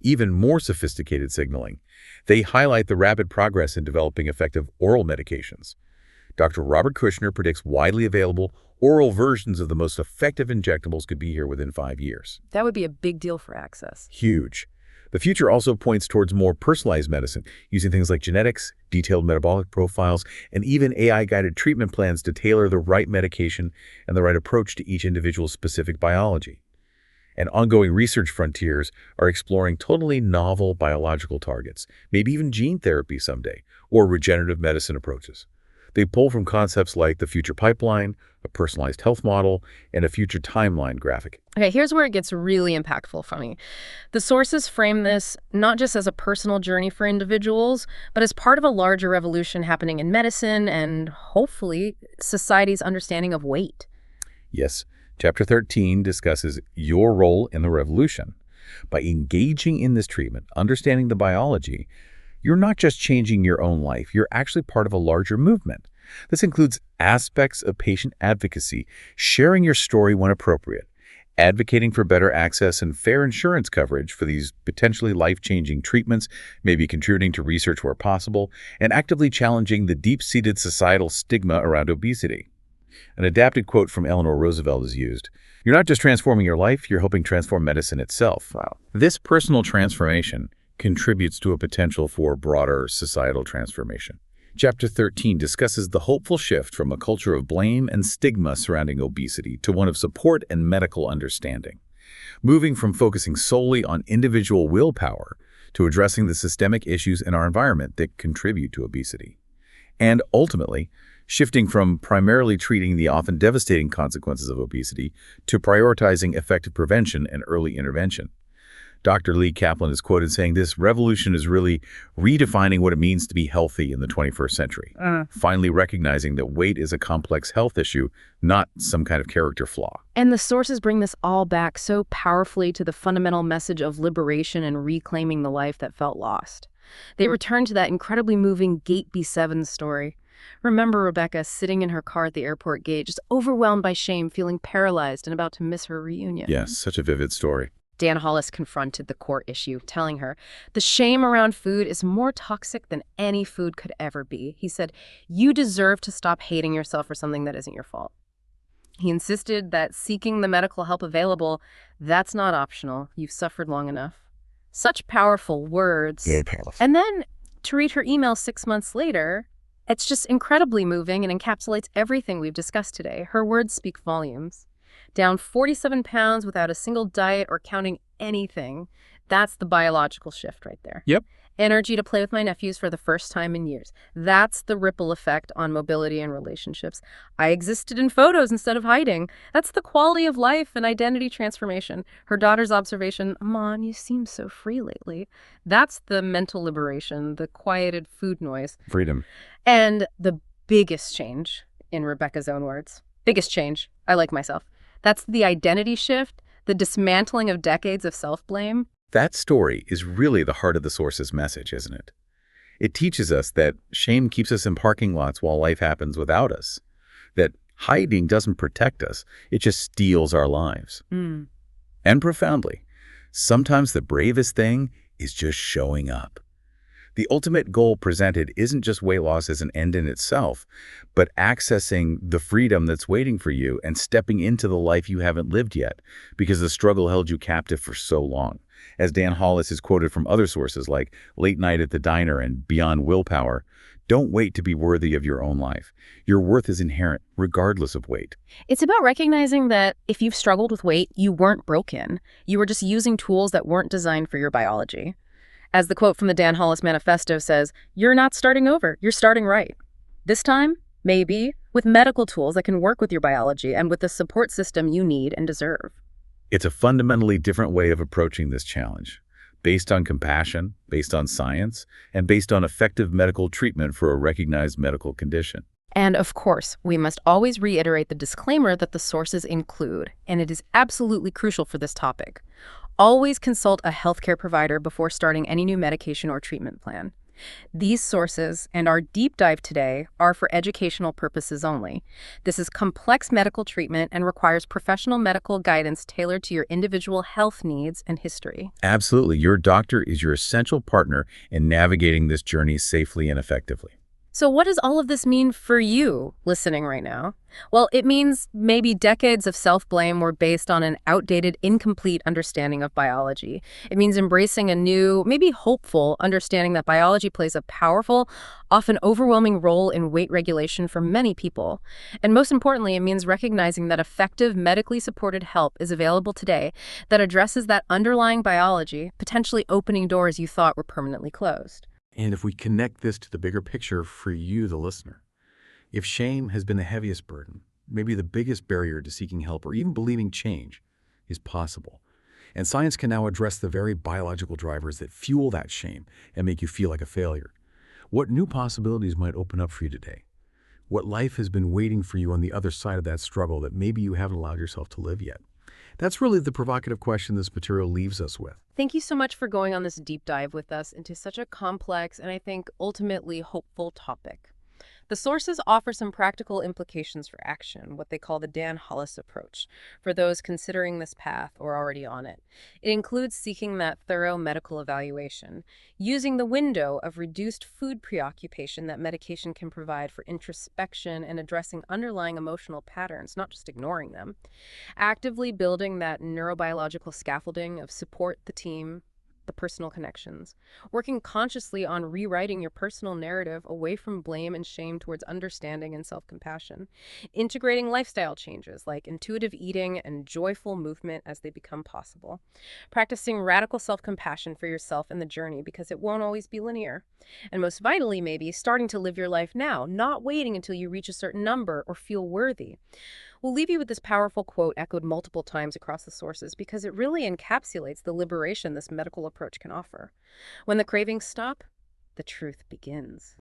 Even more sophisticated signaling. They highlight the rapid progress in developing effective oral medications. Dr. Robert Kushner predicts widely available oral versions of the most effective injectables could be here within 5 years. That would be a big deal for access. Huge. The future also points towards more personalized medicine, using things like genetics, detailed metabolic profiles, and even AI-guided treatment plans to tailor the right medication and the right approach to each individual's specific biology. And ongoing research frontiers are exploring totally novel biological targets, maybe even gene therapy someday, or regenerative medicine approaches. They pull from concepts like the future pipeline, a personalized health model, and a future timeline graphic. Okay, here's where it gets really impactful for me. The sources frame this not just as a personal journey for individuals, but as part of a larger revolution happening in medicine and, hopefully, society's understanding of weight. Yes, Chapter 13 discusses your role in the revolution. By engaging in this treatment, understanding the biology, you're not just changing your own life, you're actually part of a larger movement. This includes aspects of patient advocacy, sharing your story when appropriate, advocating for better access and fair insurance coverage for these potentially life-changing treatments, maybe contributing to research where possible, and actively challenging the deep-seated societal stigma around obesity. An adapted quote from Eleanor Roosevelt is used. You're not just transforming your life, you're helping transform medicine itself. Wow. This personal transformation contributes to a potential for broader societal transformation. Chapter 13 discusses the hopeful shift from a culture of blame and stigma surrounding obesity to one of support and medical understanding, moving from focusing solely on individual willpower to addressing the systemic issues in our environment that contribute to obesity, and ultimately shifting from primarily treating the often devastating consequences of obesity to prioritizing effective prevention and early intervention. Dr. Lee Kaplan is quoted saying this revolution is really redefining what it means to be healthy in the 21st century, finally recognizing that weight is a complex health issue, not some kind of character flaw. And the sources bring this all back so powerfully to the fundamental message of liberation and reclaiming the life that felt lost. They return to that incredibly moving Gate B7 story. Remember Rebecca sitting in her car at the airport gate, just overwhelmed by shame, feeling paralyzed and about to miss her reunion. Yes, such a vivid story. Dan Hollis confronted the core issue, telling her, the shame around food is more toxic than any food could ever be. He said, you deserve to stop hating yourself for something that isn't your fault. He insisted that seeking the medical help available, that's not optional. You've suffered long enough. Such powerful words. Very powerful. And then to read her email 6 months later, it's just incredibly moving and encapsulates everything we've discussed today. Her words speak volumes. Down 47 pounds without a single diet or counting anything. That's the biological shift right there. Yep. Energy to play with my nephews for the first time in years. That's the ripple effect on mobility and relationships. I existed in photos instead of hiding. That's the quality of life and identity transformation. Her daughter's observation, Mom, you seem so free lately. That's the mental liberation, the quieted food noise. Freedom. And the biggest change, in Rebecca's own words, biggest change, I like myself. That's the identity shift, the dismantling of decades of self-blame. That story is really the heart of the source's message, isn't it? It teaches us that shame keeps us in parking lots while life happens without us, that hiding doesn't protect us, it just steals our lives. And profoundly, sometimes the bravest thing is just showing up. The ultimate goal presented isn't just weight loss as an end in itself, but accessing the freedom that's waiting for you and stepping into the life you haven't lived yet because the struggle held you captive for so long. As Dan Hollis is quoted from other sources like Late Night at the Diner and Beyond Willpower, don't wait to be worthy of your own life. Your worth is inherent, regardless of weight. It's about recognizing that if you've struggled with weight, you weren't broken. You were just using tools that weren't designed for your biology. As the quote from the Dan Hollis Manifesto says, you're not starting over, you're starting right. This time, maybe, with medical tools that can work with your biology and with the support system you need and deserve. It's a fundamentally different way of approaching this challenge, based on compassion, based on science, and based on effective medical treatment for a recognized medical condition. And of course, we must always reiterate the disclaimer that the sources include, and it is absolutely crucial for this topic. Always consult a healthcare provider before starting any new medication or treatment plan. These sources and our deep dive today are for educational purposes only. This is complex medical treatment and requires professional medical guidance tailored to your individual health needs and history. Absolutely. Your doctor is your essential partner in navigating this journey safely and effectively. So what does all of this mean for you listening right now? Well, it means maybe decades of self-blame were based on an outdated, incomplete understanding of biology. It means embracing a new, maybe hopeful, understanding that biology plays a powerful, often overwhelming role in weight regulation for many people. And most importantly, it means recognizing that effective, medically supported help is available today that addresses that underlying biology, potentially opening doors you thought were permanently closed. And if we connect this to the bigger picture for you, the listener, if shame has been the heaviest burden, maybe the biggest barrier to seeking help or even believing change is possible, and science can now address the very biological drivers that fuel that shame and make you feel like a failure, what new possibilities might open up for you today? What life has been waiting for you on the other side of that struggle that maybe you haven't allowed yourself to live yet? That's really the provocative question this material leaves us with. Thank you so much for going on this deep dive with us into such a complex and I think ultimately hopeful topic. The sources offer some practical implications for action, what they call the Dan Hollis approach, for those considering this path or already on it. It includes seeking that thorough medical evaluation, using the window of reduced food preoccupation that medication can provide for introspection and addressing underlying emotional patterns, not just ignoring them, actively building that neurobiological scaffolding of support the team, the personal connections, working consciously on rewriting your personal narrative away from blame and shame towards understanding and self-compassion, integrating lifestyle changes like intuitive eating and joyful movement as they become possible, practicing radical self-compassion for yourself in the journey because it won't always be linear, and most vitally maybe starting to live your life now, not waiting until you reach a certain number or feel worthy. We'll leave you with this powerful quote echoed multiple times across the sources because it really encapsulates the liberation this medical approach can offer. When the cravings stop, the truth begins.